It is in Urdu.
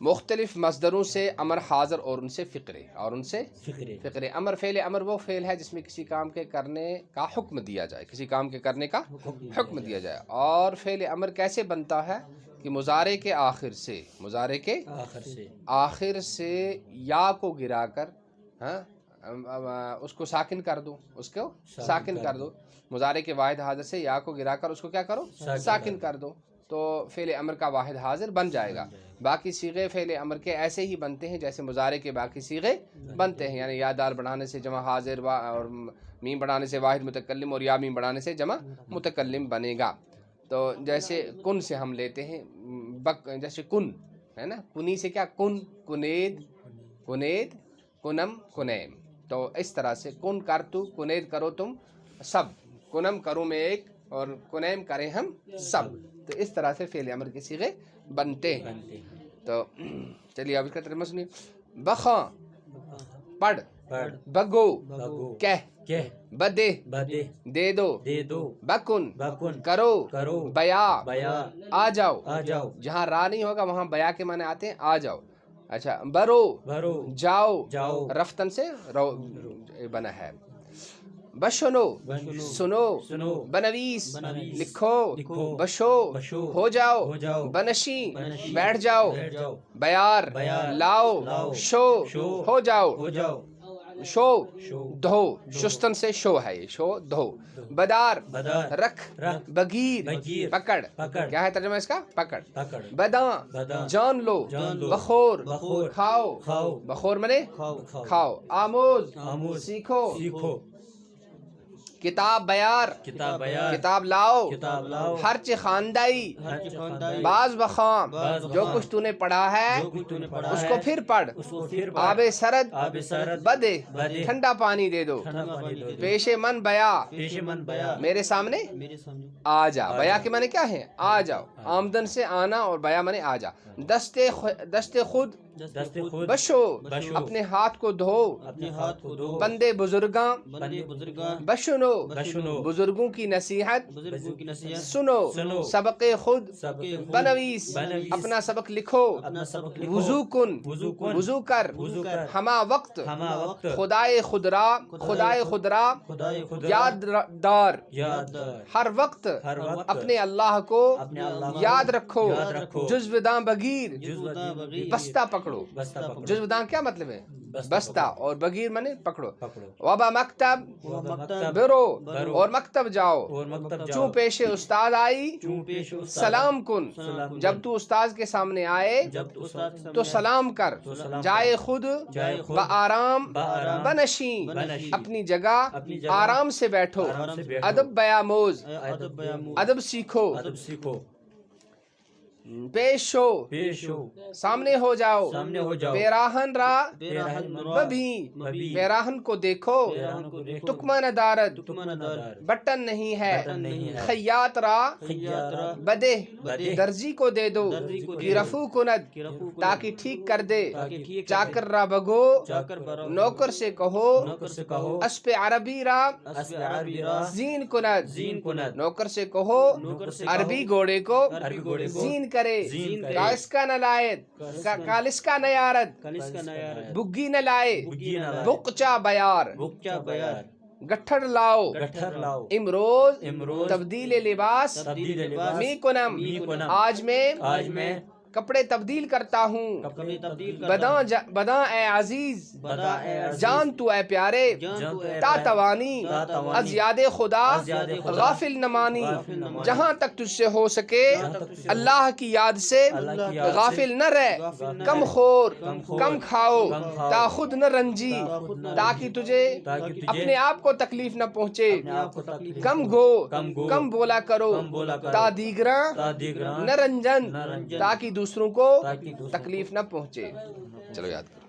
مختلف مصدروں سے امر حاضر اور ان سے فقرے فقرے امر فعل امر وہ فعل ہے جس میں کسی کام کے کرنے کا حکم دیا جائے، کسی کام کے کرنے کا حکم دیا جائے. اور فعل امر کیسے بنتا ہے کہ مضارع کے آخر سے یا کو گرا کر اس کو ساکن کر دو، مضارع کے واحد حاضر سے یا کو گرا کر اس کو کیا کرو، ساکن کر دو، تو فعل امر کا واحد حاضر بن جائے گا. باقی صیغے فعل امر کے ایسے ہی بنتے ہیں جیسے مضارع کے باقی صیغے بنتے ہیں، یعنی یا دال بڑھانے سے جمع حاضر اور میم بڑھانے سے واحد متکلم اور یا میم بڑھانے سے جمع متکلم بنے گا. تو جیسے کن سے ہم لیتے ہیں جیسے کن ہے نا، کنی سے کیا کن، کنید، کنم، کنیم. تو اس طرح سے کن کر تو، کنید کرو تم سب، کنم کروں میں ایک اور کنیم کریں ہم سب. تو اس طرح سے فعل امر کے صیغے بنتے ہیں. تو چلیے اب اس کا ترجمہ سنیے. بخاں پڑھ، بگو کہہ، بدے دے دو، بکن کرو، بیا آ جاؤ. جہاں را نہیں ہوگا وہاں بیا کے معنی آتے ہیں آ جاؤ. اچھا برو جاؤ، رفتن سے رو بنا ہے. بشنو سنو، بنویس لکھو، بشو ہو جاؤ، بنشی بیٹھ جاؤ، بیار لاؤ، شو ہو جاؤ، شو دھو، شستن سے شو ہے یہ، شو دھو. بدار رکھ، بگیر پکڑ. کیا ہے ترجمہ اس کا؟ پکڑ. بداں جان لو، بخور کھاؤ، بخور منے کھاؤ. آموز سیکھو. کتاب بیار کتاب لاؤ. ہرچ خواندائی باز بخواں، جو کچھ تو نے پڑھا ہے اس کو پھر پڑھ. آب سرد بدے ٹھنڈا پانی دے دو. پیش من بیا میرے سامنے آ جا. بیا کے معنی کیا ہے؟ آ جاؤ. آمدن سے آنا اور بیا معنی آ جا. دست خود بشو اپنے ہاتھ کو دھو. بندے بزرگاں بشنو بزرگوں کی نصیحت سنو. سبق خود بنویس اپنا سبق لکھو. وضو کن وضو کر. ہما وقت خدائے خدرا یاد دار. ہر وقت اپنے اللہ کو یاد رکھو. جزو داں بگیر بستہ پکڑو. جزو داں کیا مطلب ہے؟ بستہ، اور بگیر منے پکڑو. وبا مکتب برو اور مکتب جاؤ. چوں پیش استاد آئی سلام کن. جب تو استاذ کے سامنے آئے تو سلام کر. جائے خود بآرام بنشیں اپنی جگہ آرام سے بیٹھو. ادب بیاموز ادب سیکھو. پیش شو سامنے ہو جاؤ. پیراہن را ببھی پیراہن کو دیکھو. تکمہ ندارد بٹن نہیں ہے. خیاط را بدے درزی کو دے دو. رفو کند تاکہ ٹھیک کر دے. چاکر را بگو نوکر سے کہو. اسپ عربی را زین کند نوکر سے کہو عربی گھوڑے کو زین کرے. کالسکا نہ یارد بگی نہ لائے. بقچا بیار گٹھڑ لاؤ. امروز تبدیل لباس می کنم آج میں کپڑے تبدیل کرتا ہوں. بداں اے عزیز جان تو اے پیارے. تا توانی از یاد خدا غافل نہ مانی. جہاں تک تجھ سے ہو سکے اللہ کی یاد سے غافل نہ رہ. کم خور کم کھاؤ تا خود نہ رنجی تاکہ تجھے اپنے آپ کو تکلیف نہ پہنچے. کم گو کم بولا کرو تا دیگراں نہ رنجن تاکہ دوسروں کو تکلیف نہ پہنچے. چلو یاد کرو.